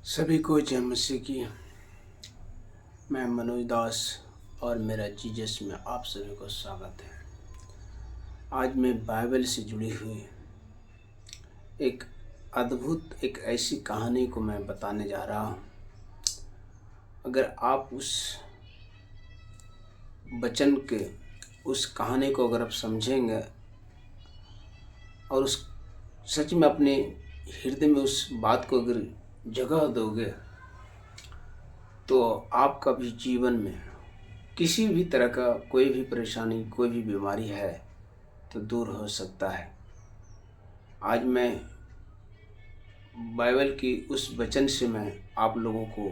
सभी को जय मसीह की। मैं मनोज दास और मेरा जीसस में आप सभी को स्वागत है। आज मैं बाइबल से जुड़ी हुई एक अद्भुत एक ऐसी कहानी को मैं बताने जा रहा हूँ। अगर आप उस वचन के उस कहानी को अगर आप समझेंगे और उस सच में अपने हृदय में उस बात को अगर जगह दोगे तो आपका भी जीवन में किसी भी तरह का कोई भी परेशानी, कोई भी बीमारी है तो दूर हो सकता है। आज मैं बाइबल की उस वचन से मैं आप लोगों को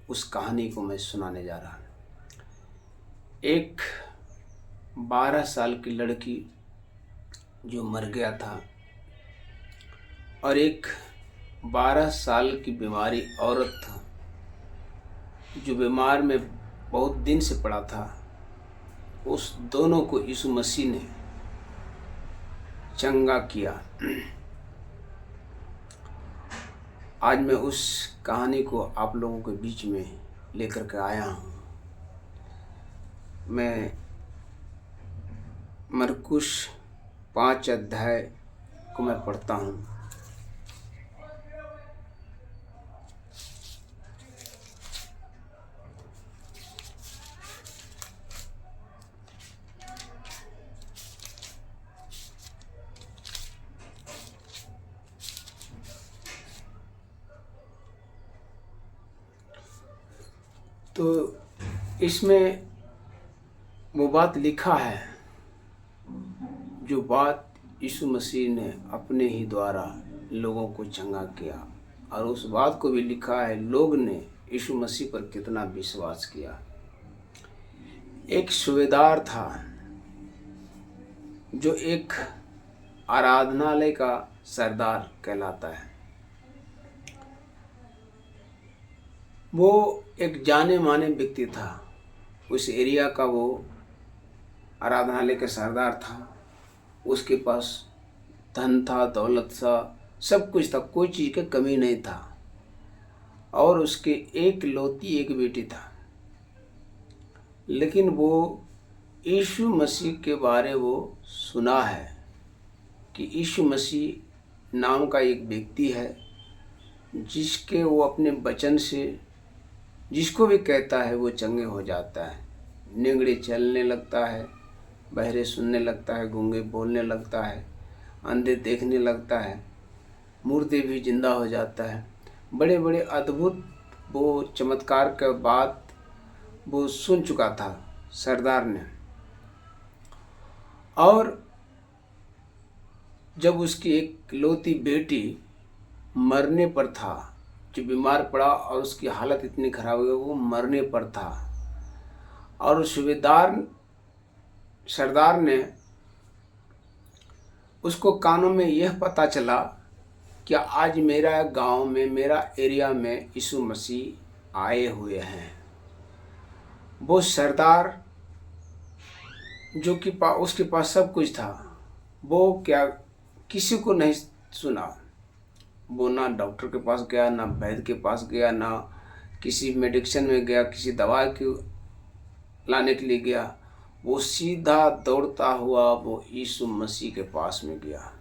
उस कहानी को मैं सुनाने जा रहा हूँ। एक 12 साल की लड़की जो मर गया था और एक 12 साल की बीमारी औरत था जो बीमार में बहुत दिन से पड़ा था। उस दोनों को यीशु मसीह ने चंगा किया। आज मैं उस कहानी को आप लोगों के बीच में लेकर के आया हूँ। मैं मरकुस 5 अध्याय को मैं पढ़ता हूँ। तो इसमें वो बात लिखा है जो बात यीशु मसीह ने अपने ही द्वारा लोगों को चंगा किया, और उस बात को भी लिखा है लोग ने यीशु मसीह पर कितना विश्वास किया। एक सूबेदार था जो एक आराधनालय का सरदार कहलाता है। वो एक जाने माने व्यक्ति था, उस एरिया का वो आराधनालय का सरदार था। उसके पास धन था, दौलत था, सब कुछ था, कोई चीज़ की कमी नहीं था। और उसके एक लौती एक बेटी था। लेकिन वो यीशु मसीह के बारे वो सुना है कि यीशु मसीह नाम का एक व्यक्ति है जिसके वो अपने वचन से जिसको भी कहता है वो चंगे हो जाता है। निंगड़े चलने लगता है, बहरे सुनने लगता है, गूंगे बोलने लगता है, अंधे देखने लगता है, मुर्दे भी जिंदा हो जाता है। बड़े बड़े अद्भुत वो चमत्कार के बाद वो सुन चुका था सरदार ने। और जब उसकी एक लौती बेटी मरने पर था, जो बीमार पड़ा और उसकी हालत इतनी खराब हो गई वो मरने पर था, और सूबेदार सरदार ने उसको कानों में यह पता चला कि आज मेरा गांव में, मेरा एरिया में यीशु मसीह आए हुए हैं। वो सरदार जो कि उसके पास सब कुछ था, वो क्या किसी को नहीं सुना। वो ना डॉक्टर के पास गया, ना वैद्य के पास गया, ना किसी मेडिसिन में गया, किसी दवा की लाने के लिए गया। वो सीधा दौड़ता हुआ वो यीशु मसीह के पास में गया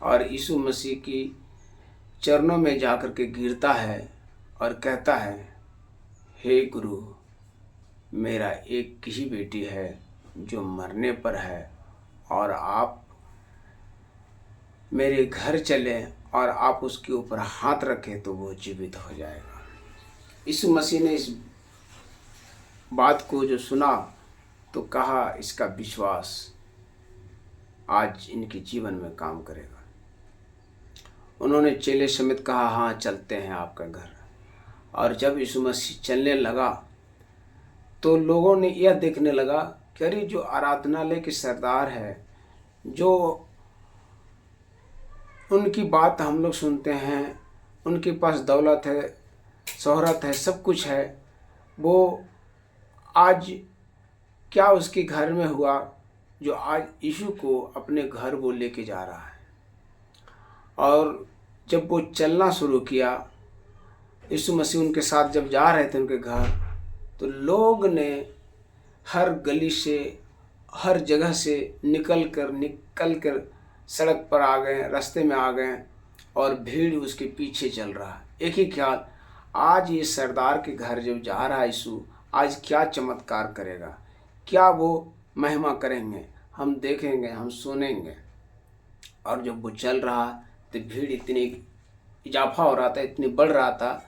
और यीशु मसीह की चरणों में जाकर के गिरता है और कहता है, हे गुरु, मेरा एक ही बेटी है जो मरने पर है, और आप मेरे घर चले और आप उसके ऊपर हाथ रखें तो वो जीवित हो जाएगा। यीशु मसीह ने इस बात को जो सुना तो कहा, इसका विश्वास आज इनके जीवन में काम करेगा। उन्होंने चेले समेत कहा, हाँ चलते हैं आपका घर। और जब यीशु मसीह चलने लगा तो लोगों ने यह देखने लगा कि अरे जो आराधनालय के सरदार है, जो उनकी बात हम लोग सुनते हैं, उनके पास दौलत है, शोहरत है, सब कुछ है, वो आज क्या उसके घर में हुआ जो आज यीशु को अपने घर वो लेके जा रहा है। और जब वो चलना शुरू किया यीशु मसीह उनके साथ जब जा रहे थे उनके घर, तो लोग ने हर गली से, हर जगह से निकल कर सड़क पर आ गए, रास्ते में आ गए और भीड़ उसके पीछे चल रहा है। एक ही ख्याल, आज ये सरदार के घर जब जा रहा है यीशु, आज क्या चमत्कार करेगा, क्या वो महिमा करेंगे, हम देखेंगे, हम सुनेंगे। और जब वो चल रहा तो भीड़ इतनी इजाफा हो रहा था, इतनी बढ़ रहा था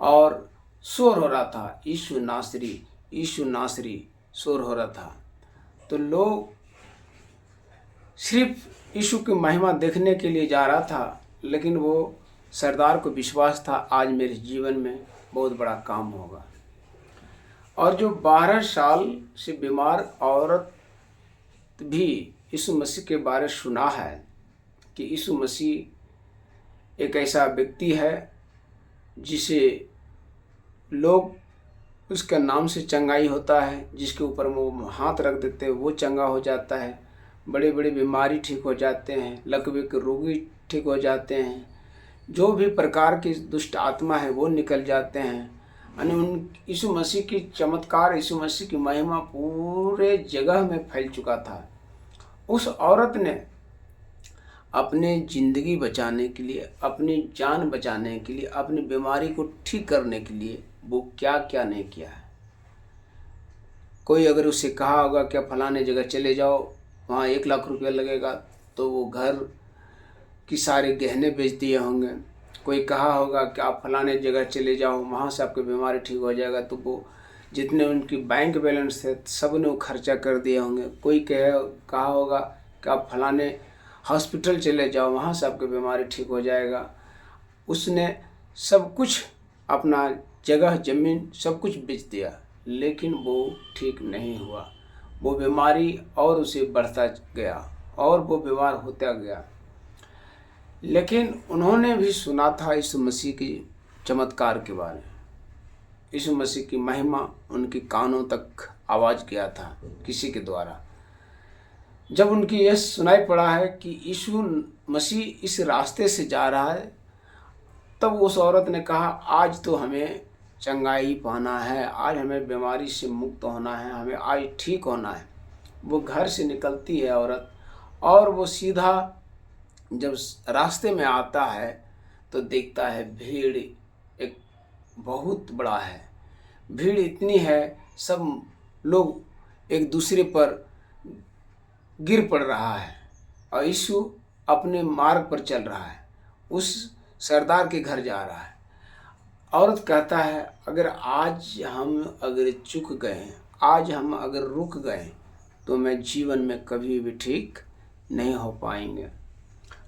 और शोर हो रहा था, यीशु नासरी, यीशु नासरी शोर हो रहा था। तो लोग सिर्फ यीशु की महिमा देखने के लिए जा रहा था, लेकिन वो सरदार को विश्वास था आज मेरे जीवन में बहुत बड़ा काम होगा। और जो 12 साल से बीमार औरत भी यीशु मसीह के बारे सुना है कि यीशु मसीह एक ऐसा व्यक्ति है जिसे लोग उसके नाम से चंगाई होता है, जिसके ऊपर वो हाथ रख देते हैं वो चंगा हो जाता है, बड़े बड़े बीमारी ठीक हो जाते हैं, लकवे के रोगी ठीक हो जाते हैं, जो भी प्रकार की दुष्ट आत्मा है वो निकल जाते हैं। यानी उन यीशु मसीह की चमत्कार, यीशु मसीह की महिमा पूरे जगह में फैल चुका था। उस औरत ने अपने ज़िंदगी बचाने के लिए, अपनी जान बचाने के लिए, अपनी बीमारी को ठीक करने के लिए वो क्या क्या नहीं किया है। कोई अगर उससे कहा होगा कि आप फलाने जगह चले जाओ, वहाँ 1 लाख रुपया लगेगा, तो वो घर की सारे गहने बेच दिए होंगे। कोई कहा होगा कि आप फलाने जगह चले जाओ, वहाँ से आपकी बीमारी ठीक हो जाएगा, तो वो जितने उनकी बैंक बैलेंस थे सब ने वो खर्चा कर दिए होंगे। कोई कहा होगा कि आप फलाने हॉस्पिटल चले जाओ, वहाँ से आपकी बीमारी ठीक हो जाएगा। उसने सब कुछ, अपना जगह ज़मीन सब कुछ बेच दिया, लेकिन वो ठीक नहीं हुआ। वो बीमारी और उसे बढ़ता गया और वो बीमार होता गया। लेकिन उन्होंने भी सुना था यीशु मसीह की चमत्कार के बारे में, यीशु मसीह की महिमा उनके कानों तक आवाज़ गया था किसी के द्वारा। जब उनकी यह सुनाई पड़ा है कि यीशु मसीह इस रास्ते से जा रहा है, तब उस औरत ने कहा आज तो हमें चंगाई पाना है, आज हमें बीमारी से मुक्त होना है, हमें आज ठीक होना है। वो घर से निकलती है औरत, और वो सीधा जब रास्ते में आता है तो देखता है भीड़ एक बहुत बड़ा है। भीड़ इतनी है, सब लोग एक दूसरे पर गिर पड़ रहा है और यीशु अपने मार्ग पर चल रहा है, उस सरदार के घर जा रहा है। औरत कहता है अगर आज हम अगर चूक गए, आज हम अगर रुक गए, तो मैं जीवन में कभी भी ठीक नहीं हो पाएंगे,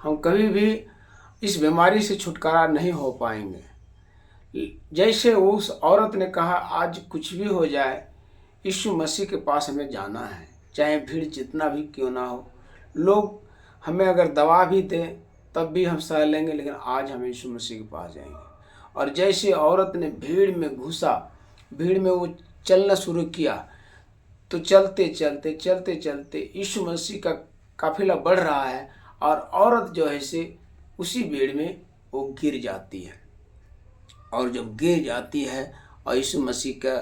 हम कभी भी इस बीमारी से छुटकारा नहीं हो पाएंगे। जैसे उस औरत ने कहा आज कुछ भी हो जाए, यीशु मसीह के पास हमें जाना है, चाहे भीड़ जितना भी क्यों ना हो। लोग हमें अगर दवा भी दें तब भी हम सह लेंगे, लेकिन आज हम यीशु मसीह के पास जाएंगे। और जैसे औरत ने भीड़ में घुसा, भीड़ में वो चलना शुरू किया, तो चलते चलते चलते चलते यीशु मसीह का काफिला बढ़ रहा है और औरत जो है से उसी भीड़ में वो गिर जाती है। और जब गिर जाती है और यीशु मसीह का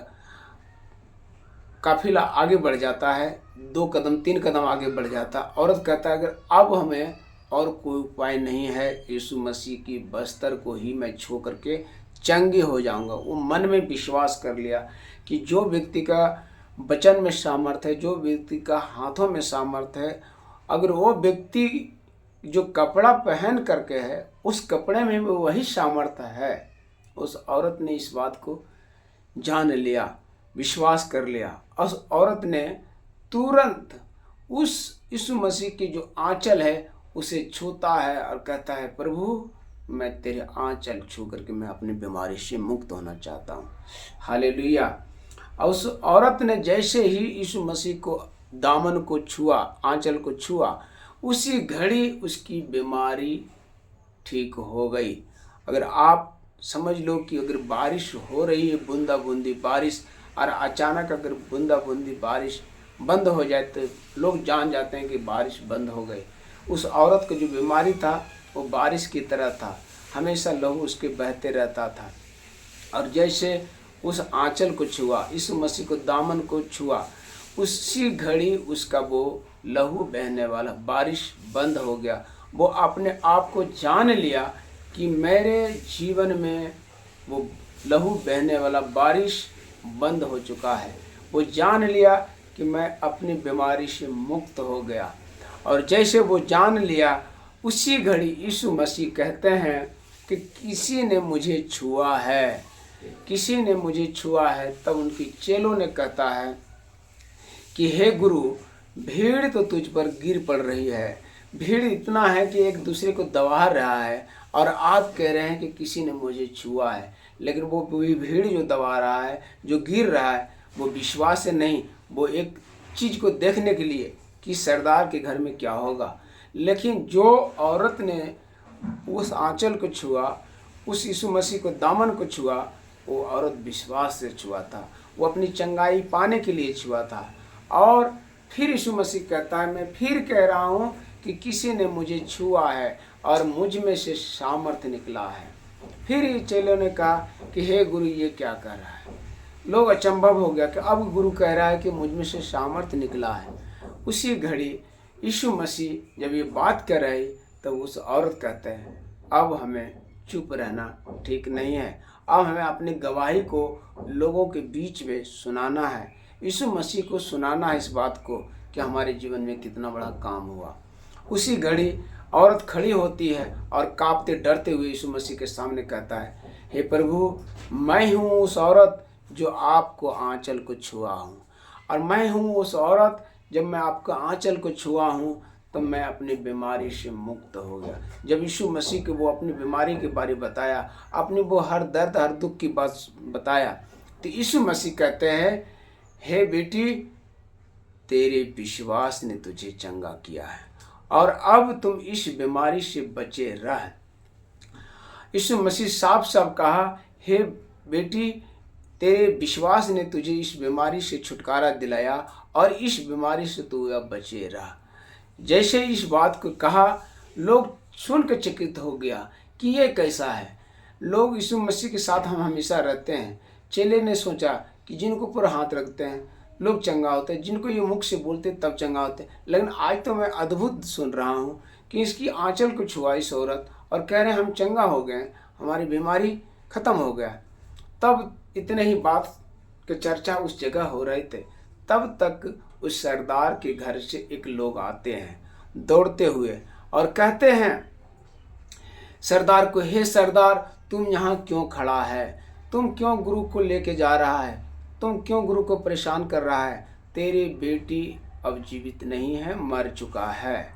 काफिला आगे बढ़ जाता है, 2 कदम 3 कदम आगे बढ़ जाता, औरत कहता है अगर अब हमें और कोई उपाय नहीं है, यीशु मसीह की बस्तर को ही मैं छू करके चंगे हो जाऊंगा। वो मन में विश्वास कर लिया कि जो व्यक्ति का वचन में सामर्थ्य है, जो व्यक्ति का हाथों में सामर्थ्य है, अगर वो व्यक्ति जो कपड़ा पहन करके है, उस कपड़े में भी वही सामर्थ्य है। उस औरत ने इस बात को जान लिया, विश्वास कर लिया। उस औरत ने तुरंत उस यीशु मसीह की जो आंचल है उसे छूता है और कहता है प्रभु मैं तेरे आंचल छू करके मैं अपनी बीमारी से मुक्त होना चाहता हूँ। हालेलुया। और उस औरत ने जैसे ही यीशु मसीह को दामन को छुआ, आंचल को छुआ, उसी घड़ी उसकी बीमारी ठीक हो गई। अगर आप समझ लो कि अगर बारिश हो रही है, बूंदा बूंदी बारिश, और अचानक अगर बूंदा बूंदी बारिश बंद हो जाए तो लोग जान जाते हैं कि बारिश बंद हो गई। उस औरत को जो बीमारी था वो बारिश की तरह था, हमेशा लहू उसके बहते रहता था। और जैसे उस आंचल को छुआ, यीशु मसीह को दामन को छुआ, उसी घड़ी उसका वो लहू बहने वाला बारिश बंद हो गया। वो अपने आप को जान लिया कि मेरे जीवन में वो लहू बहने वाला बारिश बंद हो चुका है। वो जान लिया कि मैं अपनी बीमारी से मुक्त हो गया। और जैसे वो जान लिया, उसी घड़ी यीशु मसीह कहते हैं कि किसी ने मुझे छुआ है, किसी ने मुझे छुआ है। तब उनके चेलों ने कहता है कि हे गुरु, भीड़ तो तुझ पर गिर पड़ रही है, भीड़ इतना है कि एक दूसरे को दबा रहा है, और आप कह रहे हैं कि किसी ने मुझे छुआ है। लेकिन वो भीड़ जो दबा रहा है, जो गिर रहा है, वो विश्वास से नहीं, वो एक चीज़ को देखने के लिए कि सरदार के घर में क्या होगा। लेकिन जो औरत ने उस आंचल को छुआ, उस यीशु मसीह को दामन को छुआ, वो औरत विश्वास से छुआ था, वो अपनी चंगाई पाने के लिए छुआ था। और फिर यीशु मसीह कहता है, मैं फिर कह रहा हूँ कि किसी ने मुझे छुआ है और मुझ में से सामर्थ्य निकला है। फिर ये चेलों ने कहा कि हे गुरु, ये क्या कह रहा है। लोग अचंभव हो गया कि अब गुरु कह रहा है कि मुझ में से सामर्थ्य निकला है। उसी घड़ी यीशु मसीह जब ये बात कर रहे तो उस औरत कहते हैं, अब हमें चुप रहना ठीक नहीं है, अब हमें अपनी गवाही को लोगों के बीच में सुनाना है, यीशु मसीह को सुनाना है इस बात को कि हमारे जीवन में कितना बड़ा काम हुआ। उसी घड़ी औरत खड़ी होती है और कांपते डरते हुए यीशु मसीह के सामने कहता है, हे प्रभु, मैं हूँ उस औरत जो आपको आंचल को छुआ हूँ, और मैं हूँ उस औरत, जब मैं आपका आंचल को छुआ हूँ तो मैं अपनी बीमारी से मुक्त हो गया। जब यीशु मसीह को वो अपनी बीमारी के बारे में बताया, अपनी वो हर दर्द हर दुख की बात बताया, तो यीशु मसीह कहते हैं, हे बेटी, तेरे विश्वास ने तुझे चंगा किया है और अब तुम इस बीमारी से बचे रह। यीशु मसीह साफ साफ कहा, हे बेटी, तेरे विश्वास ने तुझे इस बीमारी से छुटकारा दिलाया और इस बीमारी से तू अब बचे रह। जैसे इस बात को कहा, लोग सुनकर चकित हो गया कि ये कैसा है। लोग यीशु मसीह के साथ हम हमेशा रहते हैं। चेले ने सोचा कि जिनको ऊपर हाथ रखते हैं लोग चंगा होते हैं, जिनको ये मुख से बोलते तब चंगा होते हैं। लेकिन आज तो मैं अद्भुत सुन रहा हूँ कि इसकी आंचल को छुआ इस औरत और कह रहे हैं हम चंगा हो गए, हमारी बीमारी खत्म हो गया। तब इतने ही बात की चर्चा उस जगह हो रहे थे, तब तक उस सरदार के घर से एक लोग आते हैं दौड़ते हुए और कहते हैं सरदार को, हे सरदार, तुम यहाँ क्यों खड़ा है? तुम क्यों गुरु को लेके जा रहा है? तुम क्यों गुरु को परेशान कर रहा है? तेरी बेटी अब जीवित नहीं है, मर चुका है।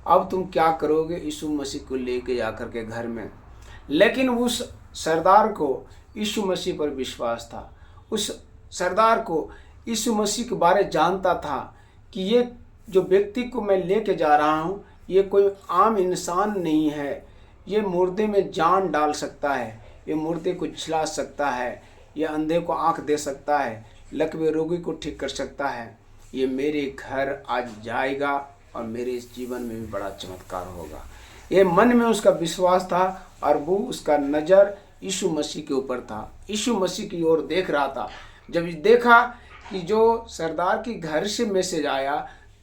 अब तुम क्या करोगे यीशु मसीह को लेके जाकर के घर में? लेकिन उस सरदार को यीशु मसीह पर विश्वास था। उस सरदार को यीशु मसीह के बारे जानता था कि ये जो व्यक्ति को मैं लेके जा रहा हूँ, ये कोई आम इंसान नहीं है। ये मुर्दे में जान डाल सकता है, ये मुर्दे को झिला सकता है, ये अंधे को आंख दे सकता है, लकवे रोगी को ठीक कर सकता है। ये मेरे घर आज जाएगा और मेरे इस जीवन में भी बड़ा चमत्कार होगा। ये मन में उसका विश्वास था और वो उसका नज़र यीशु मसीह के ऊपर था, यीशु मसीह की ओर देख रहा था। जब देखा कि जो सरदार के घर से मैसेज आया,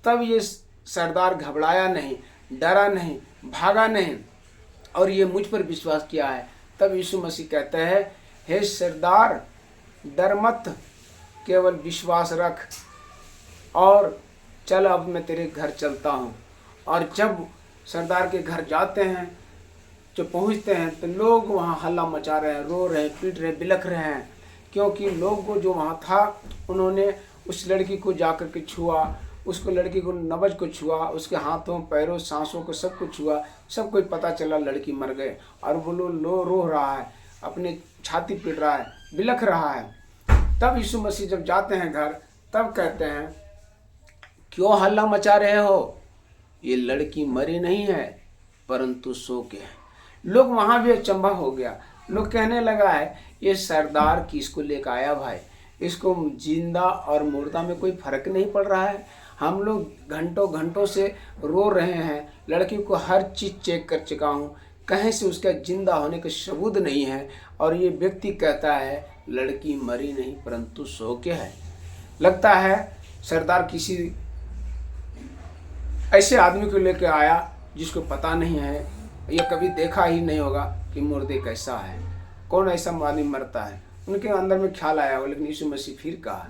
तब ये सरदार घबराया नहीं, डरा नहीं, भागा नहीं और ये मुझ पर विश्वास किया है। तब यीशु मसीह कहते हैं, हे सरदार, डर मत, केवल विश्वास रख और चल, अब मैं तेरे घर चलता हूँ। और जब सरदार के घर जाते हैं, जो पहुँचते हैं, तो लोग वहाँ हल्ला मचा रहे हैं, रो रहे हैं, पीट रहे, बिलख रहे हैं, क्योंकि लोग को जो वहाँ था उन्होंने उस लड़की को जाकर के छुआ, उसको लड़की को नब्ज को छुआ, उसके हाथों पैरों सांसों को सब कुछ छुआ। सब कोई पता चला लड़की मर गए और वो रो रहा है, अपने छाती पीट रहा है, बिलख रहा है। तब यीशु मसीह जब जाते हैं घर, तब कहते हैं, क्यों हल्ला मचा रहे हो? ये लड़की मरी नहीं है परंतु सो के है। लोग वहाँ भी अचंभा हो गया। लोग कहने लगा है, ये सरदार किसको लेकर आया भाई? इसको जिंदा और मुर्दा में कोई फर्क नहीं पड़ रहा है। हम लोग घंटों घंटों से रो रहे हैं, लड़की को हर चीज़ चेक कर चुका हूँ, कहीं से उसका जिंदा होने का सबूत नहीं है। और ये व्यक्ति कहता है लड़की मरी नहीं परंतु सो के है। लगता है सरदार किसी ऐसे आदमी को लेकर आया जिसको पता नहीं है या कभी देखा ही नहीं होगा कि मुर्दे कैसा है, कौन ऐसा आदमी मरता है। उनके अंदर में ख्याल आया हो, लेकिन यीशु मसीह फिर कहा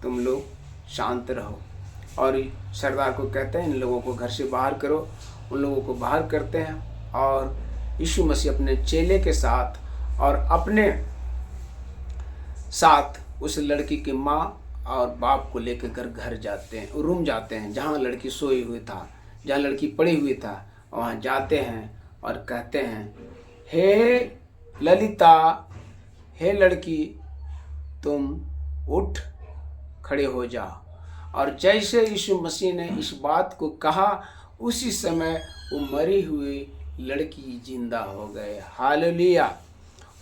तुम लोग शांत रहो। और सरदार को कहते हैं इन लोगों को घर से बाहर करो। उन लोगों को बाहर करते हैं और यीशु मसीह अपने चेले के साथ और अपने साथ उस लड़की की माँ और बाप को लेकर घर जाते हैं, रूम जाते हैं जहाँ लड़की सोई हुई था, जहाँ लड़की पड़ी हुई था। वहाँ जाते हैं और कहते हैं हे ललिता, हे लड़की, तुम उठ खड़े हो जाओ। और जैसे यीशु मसीह ने इस बात को कहा उसी समय वो मरी हुई लड़की जिंदा हो गए। हालेलुया।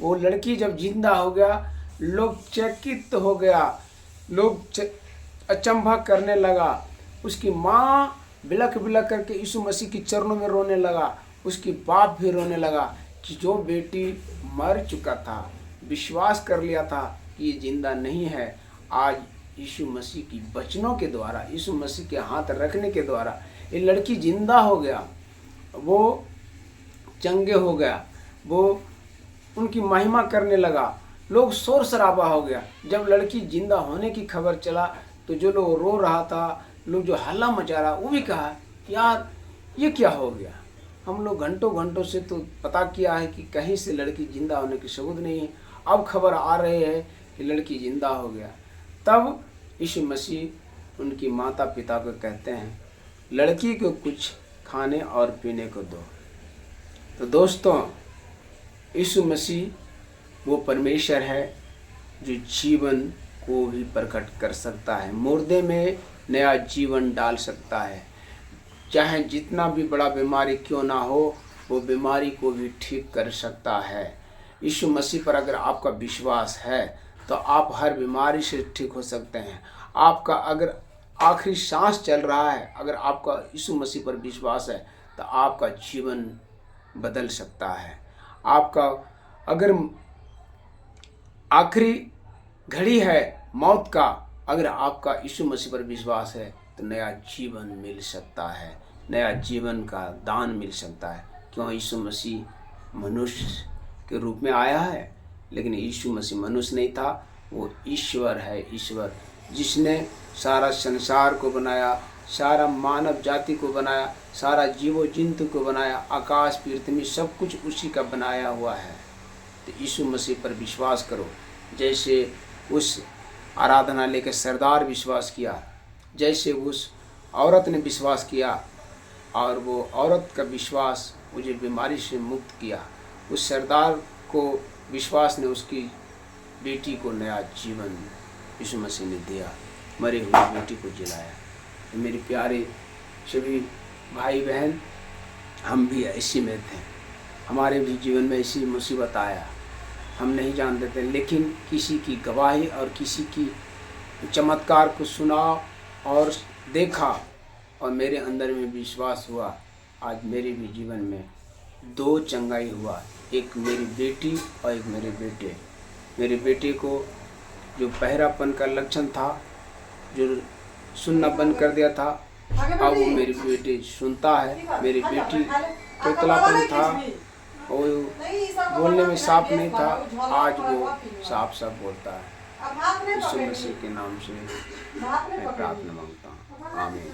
वो लड़की जब जिंदा हो गया, लोग चकित हो गया, लोग अचंभा करने लगा। उसकी माँ बिलख बिलख करके यीशु मसीह की चरणों में रोने लगा। उसकी बाप भी रोने लगा कि जो बेटी मर चुका था, विश्वास कर लिया था कि ये जिंदा नहीं है, आज यीशु मसीह की वचनों के द्वारा, यीशु मसीह के हाथ रखने के द्वारा ये लड़की जिंदा हो गया, वो चंगे हो गया, वो उनकी महिमा करने लगा। लोग शोर शराबा हो गया। जब लड़की जिंदा होने की खबर चला तो जो लोग रो रहा था, लोग जो हल्ला मचा रहा, वो भी कहा यार ये क्या हो गया। हम लोग घंटों घंटों से तो पता किया है कि कहीं से लड़की जिंदा होने की सबूत नहीं है, अब खबर आ रही है कि लड़की जिंदा हो गया। तब यीशु मसीह उनकी माता पिता को कहते हैं लड़की को कुछ खाने और पीने को दो। तो दोस्तों, यीशु मसीह वो परमेश्वर है जो जीवन को भी प्रकट कर सकता है, मुर्दे में नया जीवन डाल सकता है। चाहे जितना भी बड़ा बीमारी क्यों ना हो, वो बीमारी को भी ठीक कर सकता है। यीशु मसीह पर अगर आपका विश्वास है तो आप हर बीमारी से ठीक हो सकते हैं। आपका अगर आखिरी सांस चल रहा है, अगर आपका यीशु मसीह पर विश्वास है तो आपका जीवन बदल सकता है। आपका अगर आखिरी घड़ी है मौत का, अगर आपका यीशु मसीह पर विश्वास है तो नया जीवन मिल सकता है, नया जीवन का दान मिल सकता है। क्यों? यीशु मसीह मनुष्य के रूप में आया है, लेकिन यीशु मसीह मनुष्य नहीं था, वो ईश्वर है। ईश्वर जिसने सारा संसार को बनाया, सारा मानव जाति को बनाया, सारा जीवो जंतु को बनाया, आकाश पृथ्वी सब कुछ उसी का बनाया हुआ है। तो यीशु मसीह पर विश्वास करो। जैसे उस आराधनालय के सरदार विश्वास किया, जैसे उस औरत ने विश्वास किया और वो औरत का विश्वास मुझे बीमारी से मुक्त किया, उस सरदार को विश्वास ने उसकी बेटी को नया जीवन यीशु मसीह ने दिया, मरे हुए बेटी को जिलाया। तो मेरे प्यारे सभी भाई बहन, हम भी ऐसी में थे, हमारे भी जीवन में ऐसी मुसीबत आया, हम नहीं जानते थे, लेकिन किसी की गवाही और किसी की चमत्कार को सुना और देखा और मेरे अंदर में विश्वास हुआ। आज मेरे भी जीवन में दो चंगाई हुआ, एक मेरी बेटी और एक मेरे बेटे। मेरे बेटे को जो बहरापन का लक्षण था, जो सुनना बंद कर दिया था, अब वो मेरे बेटे सुनता है। मेरी बेटी तोतलापन था और बोलने में साफ नहीं था, आज वो साफ साफ बोलता है। यीशु मसीह के नाम से मैं प्रार्थना मांगता हूँ, आमीन।